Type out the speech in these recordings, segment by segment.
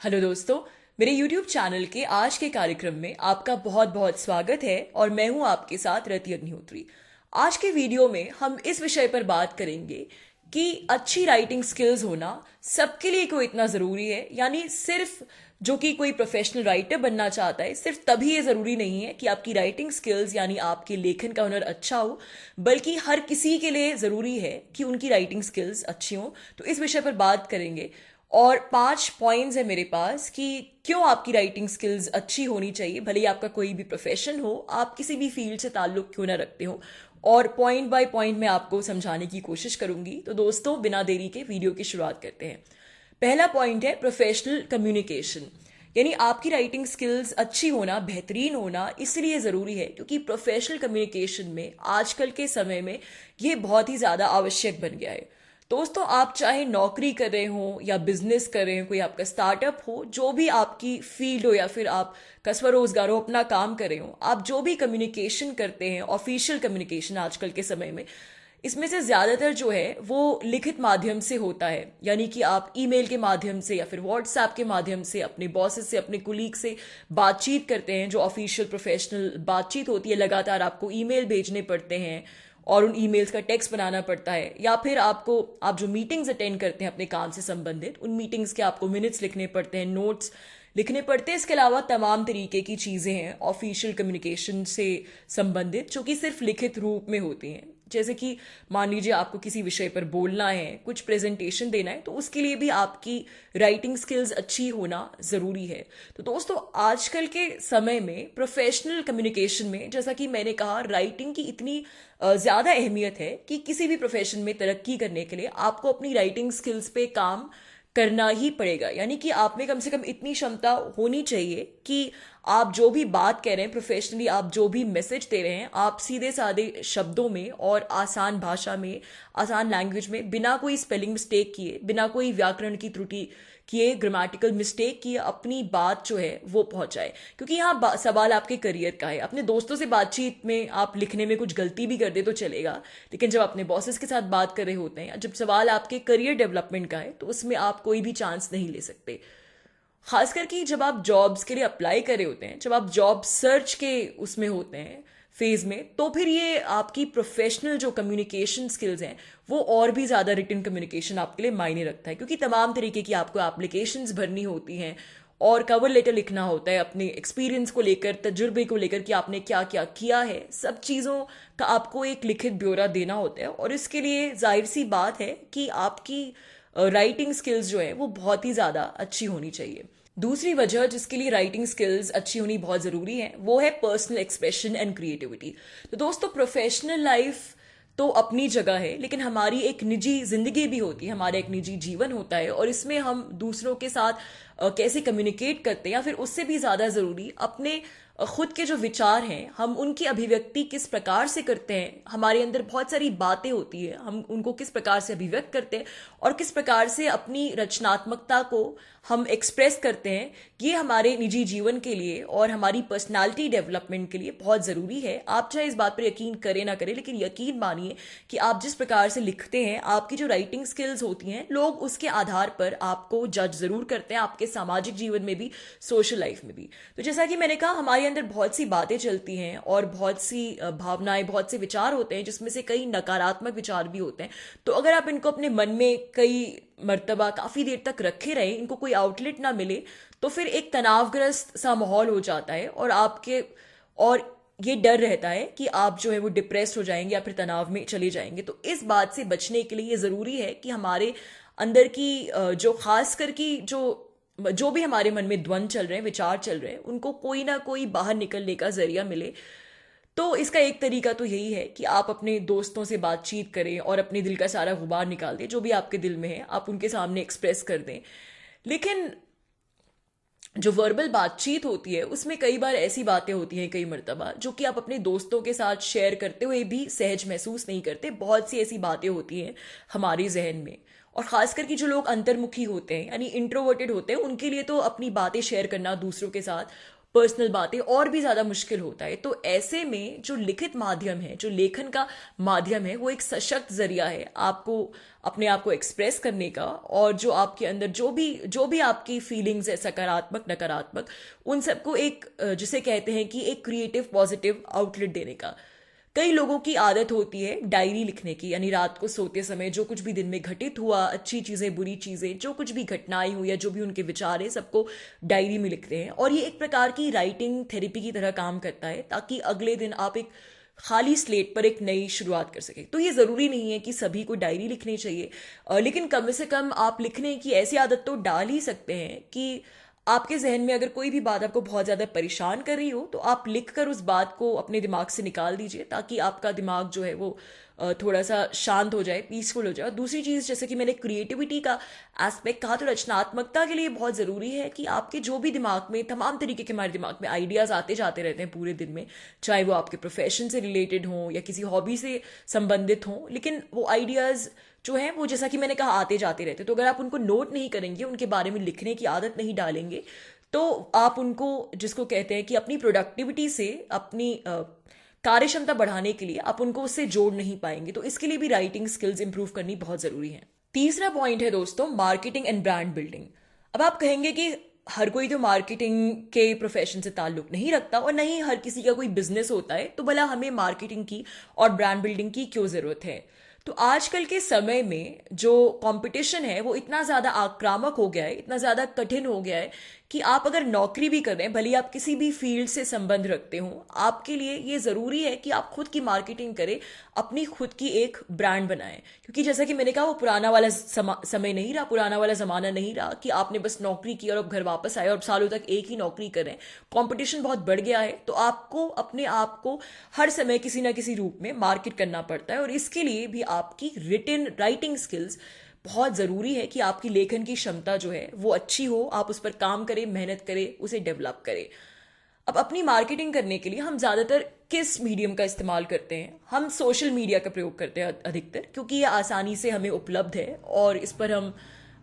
Hello दोस्तों। मेरे YouTube channel के आज के कार्यक्रम में आपका बहुत बहुत स्वागत है और मैं हूं आपके साथ रति अग्निहोत्री। आज के वीडियो में हम इस विषय पर बात करेंगे कि अच्छी राइटिंग स्किल्स होना सबके लिए क्यों इतना ज़रूरी है। यानी सिर्फ जो कि कोई प्रोफेशनल राइटर बनना चाहता है सिर्फ तभी ये ज़रूरी नहीं है कि आपकी राइटिंग स्किल्स यानी आपके लेखन का हुनर अच्छा हो, बल्कि हर किसी के लिए ज़रूरी है कि उनकी राइटिंग स्किल्स अच्छी हों। तो इस विषय पर बात करेंगे और 5 पॉइंट्स है मेरे पास कि क्यों आपकी राइटिंग स्किल्स अच्छी होनी चाहिए, भले ही आपका कोई भी प्रोफेशन हो, आप किसी भी फील्ड से ताल्लुक क्यों ना रखते हो। और पॉइंट बाय पॉइंट मैं आपको समझाने की कोशिश करूंगी। तो दोस्तों, बिना देरी के वीडियो की शुरुआत करते हैं। पहला पॉइंट है प्रोफेशनल कम्युनिकेशन। यानी आपकी राइटिंग स्किल्स अच्छी होना, बेहतरीन होना इसलिए ज़रूरी है क्योंकि प्रोफेशनल कम्युनिकेशन में आजकल के समय में ये बहुत ही ज़्यादा आवश्यक बन गया है। दोस्तों, आप चाहे नौकरी कर रहे हो या बिजनेस कर रहे हो, कोई आपका स्टार्टअप हो, जो भी आपकी फील्ड हो या फिर आप का स्वरोजगार हो, अपना काम कर रहे हो, आप जो भी कम्युनिकेशन करते हैं, ऑफिशियल कम्युनिकेशन आजकल के समय में, इसमें से ज़्यादातर जो है वो लिखित माध्यम से होता है। यानी कि आप ईमेल के माध्यम से या फिर व्हाट्सएप के माध्यम से अपने बॉसेस से, अपने कुलीग से बातचीत करते हैं। जो ऑफिशियल प्रोफेशनल बातचीत होती है, लगातार आपको ईमेल भेजने पड़ते हैं और उन ईमेल्स का टेक्स्ट बनाना पड़ता है, या फिर आप जो मीटिंग्स अटेंड करते हैं अपने काम से संबंधित, उन मीटिंग्स के आपको मिनट्स लिखने पड़ते हैं, नोट्स लिखने पड़ते हैं। इसके अलावा तमाम तरीके की चीज़ें हैं ऑफिशियल कम्युनिकेशन से संबंधित जो कि सिर्फ लिखित रूप में होती हैं। जैसे कि मान लीजिए आपको किसी विषय पर बोलना है, कुछ प्रेजेंटेशन देना है, तो उसके लिए भी आपकी राइटिंग स्किल्स अच्छी होना ज़रूरी है। तो दोस्तों, आजकल के समय में प्रोफेशनल कम्युनिकेशन में, जैसा कि मैंने कहा, राइटिंग की इतनी ज़्यादा अहमियत है कि किसी भी प्रोफेशन में तरक्की करने के लिए आपको अपनी राइटिंग स्किल्स पे काम करना ही पड़ेगा। यानी कि आप में कम से कम इतनी क्षमता होनी चाहिए कि आप जो भी बात कह रहे हैं प्रोफेशनली, आप जो भी मैसेज दे रहे हैं, आप सीधे साधे शब्दों में और आसान भाषा में, आसान लैंग्वेज में, बिना कोई स्पेलिंग मिस्टेक किए, बिना कोई व्याकरण की त्रुटि किए, ग्रामेटिकल मिस्टेक किए अपनी बात जो है वो पहुंचाए। क्योंकि यहाँ सवाल आपके करियर का है। अपने दोस्तों से बातचीत में आप लिखने में कुछ गलती भी कर दे तो चलेगा, लेकिन जब अपने बॉसेस के साथ बात कर रहे होते हैं, जब सवाल आपके करियर डेवलपमेंट का है, तो उसमें आप कोई भी चांस नहीं ले सकते। खास करके जब आप जॉब्स के लिए अप्लाई कर रहे होते हैं, जब आप जॉब सर्च के उसमें होते हैं फेज में, तो फिर ये आपकी प्रोफेशनल जो कम्युनिकेशन स्किल्स हैं वो और भी ज़्यादा रिटन कम्युनिकेशन आपके लिए मायने रखता है। क्योंकि तमाम तरीके की आपको एप्लीकेशंस भरनी होती हैं और कवर लेटर लिखना होता है अपने एक्सपीरियंस को लेकर, तजुर्बे को लेकर कि आपने क्या क्या किया है, सब चीज़ों का आपको एक लिखित ब्यौरा देना होता है। और इसके लिए जाहिर सी बात है कि आपकी राइटिंग स्किल्स जो है वो बहुत ही ज़्यादा अच्छी होनी चाहिए। दूसरी वजह जिसके लिए राइटिंग स्किल्स अच्छी होनी बहुत ज़रूरी है वो है पर्सनल एक्सप्रेशन एंड क्रिएटिविटी। तो दोस्तों, प्रोफेशनल लाइफ तो अपनी जगह है, लेकिन हमारी एक निजी जिंदगी भी होती है, हमारा एक निजी जीवन होता है, और इसमें हम दूसरों के साथ कैसे कम्युनिकेट करते हैं, या फिर उससे भी ज़्यादा ज़रूरी अपने खुद के जो विचार हैं, हम उनकी अभिव्यक्ति किस प्रकार से करते हैं। हमारे अंदर बहुत सारी बातें होती है, हम उनको किस प्रकार से अभिव्यक्त करते हैं और किस प्रकार से अपनी रचनात्मकता को हम एक्सप्रेस करते हैं, ये हमारे निजी जीवन के लिए और हमारी पर्सनालिटी डेवलपमेंट के लिए बहुत ज़रूरी है। आप चाहे इस बात पर यकीन करें ना करें, लेकिन यकीन मानिए कि आप जिस प्रकार से लिखते हैं, आपकी जो राइटिंग स्किल्स होती हैं, लोग उसके आधार पर आपको जज ज़रूर करते हैं, आपके सामाजिक जीवन में भी, सोशल लाइफ में भी। तो जैसा कि मैंने कहा, हमारे अंदर बहुत सी बातें चलती हैं और बहुत सी भावनाएं, बहुत से विचार होते हैं, जिसमें से कई नकारात्मक विचार भी होते हैं। तो अगर आप इनको अपने मन में कई मर्तबा काफ़ी देर तक रखे रहें, इनको कोई आउटलेट ना मिले, तो फिर एक तनावग्रस्त सा माहौल हो जाता है और ये डर रहता है कि आप जो है वो डिप्रेस हो जाएंगे या फिर तनाव में चले जाएंगे। तो इस बात से बचने के लिए ये ज़रूरी है कि हमारे अंदर की जो खास कर की जो भी हमारे मन में द्वंद चल रहे हैं, विचार चल रहे हैं, उनको कोई ना कोई बाहर निकलने का जरिया मिले। तो इसका एक तरीका तो यही है कि आप अपने दोस्तों से बातचीत करें और अपने दिल का सारा गुबार निकाल दें, जो भी आपके दिल में है आप उनके सामने एक्सप्रेस कर दें। लेकिन जो वर्बल बातचीत होती है उसमें कई बार ऐसी बातें होती हैं, कई मर्तबा, जो कि आप अपने दोस्तों के साथ शेयर करते हुए भी सहज महसूस नहीं करते। बहुत सी ऐसी बातें होती हैं हमारे जहन में, और खास करके जो लोग अंतर्मुखी होते हैं, यानी इंट्रोवर्टेड होते हैं, उनके लिए तो अपनी बातें शेयर करना दूसरों के साथ पर्सनल बातें और भी ज़्यादा मुश्किल होता है। तो ऐसे में जो लिखित माध्यम है, जो लेखन का माध्यम है, वो एक सशक्त जरिया है आपको अपने आप को एक्सप्रेस करने का, और जो आपके अंदर जो भी आपकी फीलिंग्स है, सकारात्मक नकारात्मक, उन सबको एक जिसे कहते हैं कि एक क्रिएटिव पॉजिटिव आउटलेट देने का। कई लोगों की आदत होती है डायरी लिखने की, यानी रात को सोते समय जो कुछ भी दिन में घटित हुआ, अच्छी चीज़ें बुरी चीज़ें, जो कुछ भी घटनाएं हुई या जो भी उनके विचार है, सबको डायरी में लिखते हैं। और ये एक प्रकार की राइटिंग थेरेपी की तरह काम करता है, ताकि अगले दिन आप एक खाली स्लेट पर एक नई शुरुआत कर सके। तो ये ज़रूरी नहीं है कि सभी को डायरी लिखनी चाहिए, लेकिन कम से कम आप लिखने की ऐसी आदत तो डाल ही सकते हैं कि आपके जहन में अगर कोई भी बात आपको बहुत ज़्यादा परेशान कर रही हो, तो आप लिख कर उस बात को अपने दिमाग से निकाल दीजिए, ताकि आपका दिमाग जो है वो थोड़ा सा शांत हो जाए, पीसफुल हो जाए। और दूसरी चीज़, जैसे कि मैंने क्रिएटिविटी का एस्पेक्ट कहा, तो रचनात्मकता के लिए बहुत ज़रूरी है कि आपके जो भी दिमाग में, तमाम तरीके के हमारे दिमाग में आइडियाज़ आते जाते रहते हैं पूरे दिन में, चाहे वो आपके प्रोफेशन से रिलेटेड हों या किसी हॉबी से संबंधित हों, लेकिन वो आइडियाज़ जो है वो, जैसा कि मैंने कहा, आते जाते रहते। तो अगर आप उनको नोट नहीं करेंगे, उनके बारे में लिखने की आदत नहीं डालेंगे, तो आप उनको, जिसको कहते हैं कि अपनी प्रोडक्टिविटी से, अपनी कार्य क्षमता बढ़ाने के लिए आप उनको उससे जोड़ नहीं पाएंगे। तो इसके लिए भी राइटिंग स्किल्स इंप्रूव करनी बहुत जरूरी है। तीसरा पॉइंट है दोस्तों, मार्केटिंग एंड ब्रांड बिल्डिंग। अब आप कहेंगे कि हर कोई तो मार्केटिंग के प्रोफेशन से ताल्लुक नहीं रखता, और नहीं हर किसी का कोई बिजनेस होता है, तो भला हमें मार्केटिंग की और ब्रांड बिल्डिंग की क्यों जरूरत है? तो आजकल के समय में जो कंपटीशन है वो इतना ज़्यादा आक्रामक हो गया है, इतना ज़्यादा कठिन हो गया है कि आप अगर नौकरी भी कर रहे हैं, भले ही आप किसी भी फील्ड से संबंध रखते हो, आपके लिए ये ज़रूरी है कि आप खुद की मार्केटिंग करें, अपनी खुद की एक ब्रांड बनाएं। क्योंकि जैसा कि मैंने कहा, वो पुराना वाला समय नहीं रहा, पुराना वाला ज़माना नहीं रहा कि आपने बस नौकरी की और अब घर वापस आए और सालों तक एक ही नौकरी करें। कंपटीशन बहुत बढ़ गया है, तो आपको अपने आप को हर समय किसी ना किसी रूप में मार्केट करना पड़ता है, और इसके लिए भी आपकी राइटिंग स्किल्स बहुत ज़रूरी है कि आपकी लेखन की क्षमता जो है वो अच्छी हो, आप उस पर काम करें, मेहनत करें, उसे डेवलप करें। अब अपनी मार्केटिंग करने के लिए हम ज़्यादातर किस मीडियम का इस्तेमाल करते हैं? हम सोशल मीडिया का प्रयोग करते हैं अधिकतर, क्योंकि ये आसानी से हमें उपलब्ध है और इस पर हम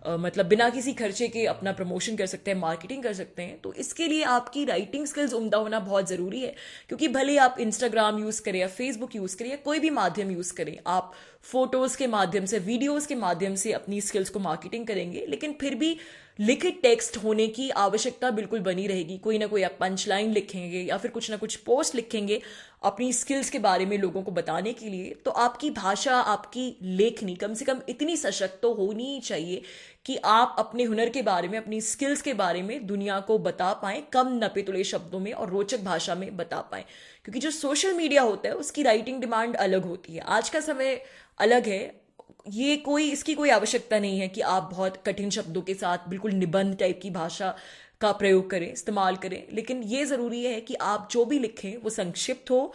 मतलब बिना किसी खर्चे के अपना प्रमोशन कर सकते हैं, मार्केटिंग कर सकते हैं। तो इसके लिए आपकी राइटिंग स्किल्स उम्दा होना बहुत ज़रूरी है, क्योंकि भले आप इंस्टाग्राम यूज़ करें या फेसबुक यूज़ करें या कोई भी माध्यम यूज़ करें, आप फोटोज़ के माध्यम से, वीडियोज़ के माध्यम से अपनी स्किल्स को मार्केटिंग करेंगे, लेकिन फिर भी लिखित टेक्स्ट होने की आवश्यकता बिल्कुल बनी रहेगी। कोई ना कोई आप पंच लाइन लिखेंगे या फिर कुछ ना कुछ पोस्ट लिखेंगे अपनी स्किल्स के बारे में लोगों को बताने के लिए। तो आपकी भाषा, आपकी लेखनी कम से कम इतनी सशक्त तो होनी ही चाहिए कि आप अपने हुनर के बारे में, अपनी स्किल्स के बारे में दुनिया को बता पाएं, कम नपे तुले शब्दों में और रोचक भाषा में बता पाएं। क्योंकि जो सोशल मीडिया होता है उसकी राइटिंग डिमांड अलग होती है, आज का समय अलग है। इसकी कोई आवश्यकता नहीं है कि आप बहुत कठिन शब्दों के साथ बिल्कुल निबंध टाइप की भाषा का प्रयोग करें, इस्तेमाल करें, लेकिन ये ज़रूरी है कि आप जो भी लिखें वो संक्षिप्त हो,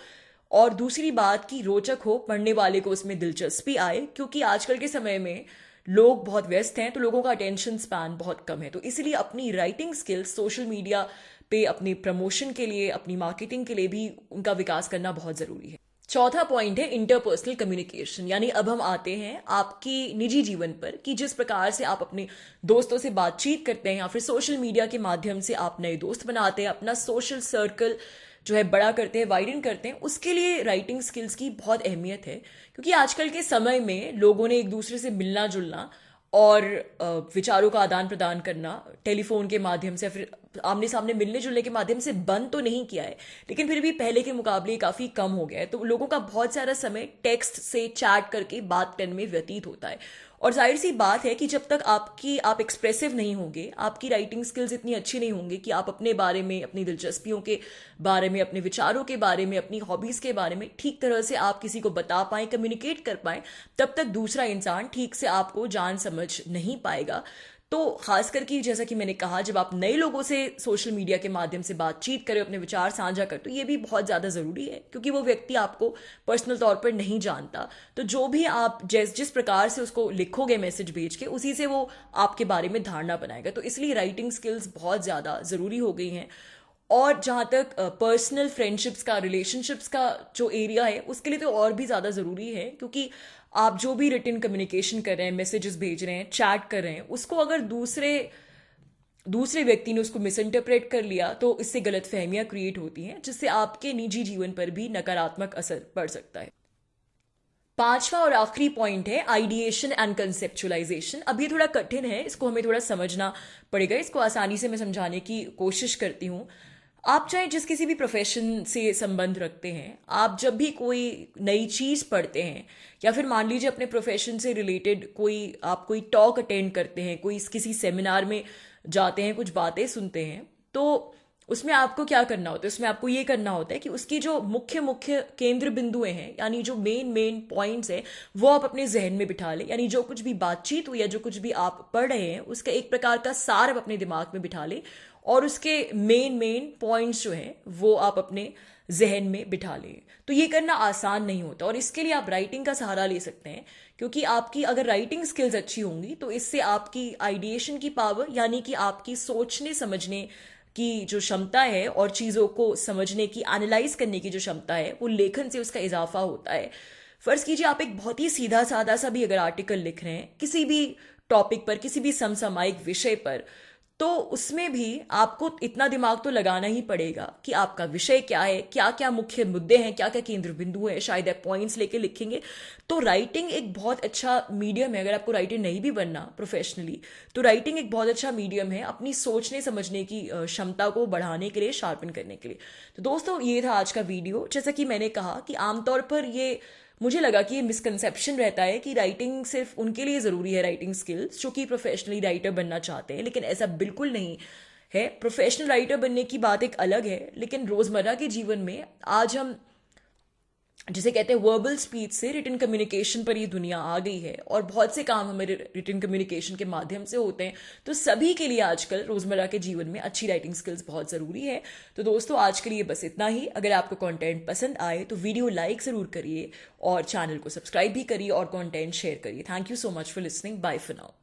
और दूसरी बात कि रोचक हो, पढ़ने वाले को उसमें दिलचस्पी आए। क्योंकि आजकल के समय में लोग बहुत व्यस्त हैं, तो लोगों का अटेंशन स्पैन बहुत कम है। तो इसलिए अपनी राइटिंग स्किल्स सोशल मीडिया पे अपनी प्रमोशन के लिए, अपनी मार्केटिंग के लिए भी उनका विकास करना बहुत ज़रूरी है। चौथा पॉइंट है इंटरपर्सनल कम्युनिकेशन। यानी अब हम आते हैं आपकी निजी जीवन पर, कि जिस प्रकार से आप अपने दोस्तों से बातचीत करते हैं या फिर सोशल मीडिया के माध्यम से आप नए दोस्त बनाते हैं, अपना सोशल सर्कल जो है बड़ा करते हैं, वाइडन करते हैं, उसके लिए राइटिंग स्किल्स की बहुत अहमियत है। क्योंकि आजकल के समय में लोगों ने एक दूसरे से मिलना जुलना और विचारों का आदान प्रदान करना टेलीफोन के माध्यम से, फिर आमने सामने मिलने जुलने के माध्यम से बंद तो नहीं किया है, लेकिन फिर भी पहले के मुकाबले काफ़ी कम हो गया है। तो लोगों का बहुत सारा समय टेक्स्ट से, चैट करके बात करने में व्यतीत होता है। और जाहिर सी बात है कि जब तक आप एक्सप्रेसिव नहीं होंगे, आपकी राइटिंग स्किल्स इतनी अच्छी नहीं होंगी कि आप अपने बारे में, अपनी दिलचस्पियों के बारे में, अपने विचारों के बारे में, अपनी हॉबीज़ के बारे में ठीक तरह से आप किसी को बता पाएं, कम्युनिकेट कर पाएं, तब तक दूसरा इंसान ठीक से आपको जान समझ नहीं पाएगा। तो खासकर कि जैसा कि मैंने कहा, जब आप नए लोगों से सोशल मीडिया के माध्यम से बातचीत करें, अपने विचार साझा करें, तो ये भी बहुत ज़्यादा ज़रूरी है, क्योंकि वो व्यक्ति आपको पर्सनल तौर पर नहीं जानता। तो जो भी आप जिस प्रकार से उसको लिखोगे मैसेज भेज के, उसी से वो आपके बारे में धारणा बनाएगा। तो इसलिए राइटिंग स्किल्स बहुत ज़्यादा ज़रूरी हो गई हैं। और जहाँ तक पर्सनल फ्रेंडशिप्स का, रिलेशनशिप्स का जो एरिया है, उसके लिए तो और भी ज़्यादा ज़रूरी है। क्योंकि आप जो भी रिटन कम्युनिकेशन कर रहे हैं, मैसेजेस भेज रहे हैं, चैट कर रहे हैं, उसको अगर दूसरे दूसरे व्यक्ति ने उसको मिस इंटरप्रेट कर लिया तो इससे गलत फहमियां क्रिएट होती हैं, जिससे आपके निजी जीवन पर भी नकारात्मक असर पड़ सकता है। पांचवा और आखिरी पॉइंट है आइडिएशन एंड कंसेप्चुअलाइजेशन। अब ये थोड़ा कठिन है, इसको हमें थोड़ा समझना पड़ेगा। इसको आसानी से मैं समझाने की कोशिश करती हूँ। आप चाहे जिस किसी भी प्रोफेशन से संबंध रखते हैं, आप जब भी कोई नई चीज़ पढ़ते हैं या फिर मान लीजिए अपने प्रोफेशन से रिलेटेड आप कोई टॉक अटेंड करते हैं, कोई किसी सेमिनार में जाते हैं, कुछ बातें सुनते हैं, तो उसमें आपको क्या करना होता है? उसमें आपको ये करना होता है कि उसकी जो मुख्य मुख्य केंद्र बिंदुएं हैं, यानी जो मेन पॉइंट्स हैं, वो आप अपने जहन में बिठा लें। यानी जो कुछ भी बातचीत हुई या जो कुछ भी आप पढ़ रहे हैं, उसका एक प्रकार का सार आप अपने दिमाग में बिठा लें और उसके मेन पॉइंट्स जो हैं वो आप अपने जहन में बिठा लें। तो ये करना आसान नहीं होता और इसके लिए आप राइटिंग का सहारा ले सकते हैं, क्योंकि आपकी अगर राइटिंग स्किल्स अच्छी होंगी तो इससे आपकी आइडिएशन की पावर, यानी कि आपकी सोचने समझने की जो क्षमता है और चीज़ों को समझने की, एनालाइज करने की जो क्षमता है, वो लेखन से उसका इजाफा होता है। फर्ज कीजिए आप एक बहुत ही सीधा साधा सा भी अगर आर्टिकल लिख रहे हैं किसी भी टॉपिक पर, किसी भी समसामयिक विषय पर, तो उसमें भी आपको इतना दिमाग तो लगाना ही पड़ेगा कि आपका विषय क्या है, क्या क्या मुख्य मुद्दे हैं, क्या क्या केंद्र बिंदु है, शायद आप पॉइंट्स लेके लिखेंगे। तो राइटिंग एक बहुत अच्छा मीडियम है। अगर आपको राइटर नहीं भी बनना प्रोफेशनली, तो राइटिंग एक बहुत अच्छा मीडियम है अपनी सोचने समझने की क्षमता को बढ़ाने के लिए, शार्पन करने के लिए। तो दोस्तों, ये था आज का वीडियो। जैसा कि मैंने कहा कि आमतौर पर ये मुझे लगा कि ये मिसकंसेप्शन रहता है कि राइटिंग सिर्फ उनके लिए ज़रूरी है, राइटिंग स्किल्स, जो कि प्रोफेशनली राइटर बनना चाहते हैं, लेकिन ऐसा बिल्कुल नहीं है। प्रोफेशनल राइटर बनने की बात एक अलग है, लेकिन रोज़मर्रा के जीवन में आज हम जिसे कहते हैं वर्बल स्पीच से रिटन कम्युनिकेशन पर ये दुनिया आ गई है और बहुत से काम हमारे रिटन कम्युनिकेशन के माध्यम से होते हैं। तो सभी के लिए आजकल रोजमर्रा के जीवन में अच्छी राइटिंग स्किल्स बहुत ज़रूरी है। तो दोस्तों, आज के लिए बस इतना ही। अगर आपको कंटेंट पसंद आए तो वीडियो लाइक ज़रूर करिए और चैनल को सब्सक्राइब भी करिए और कंटेंट शेयर करिए। Thank you so much for listening. Bye for now.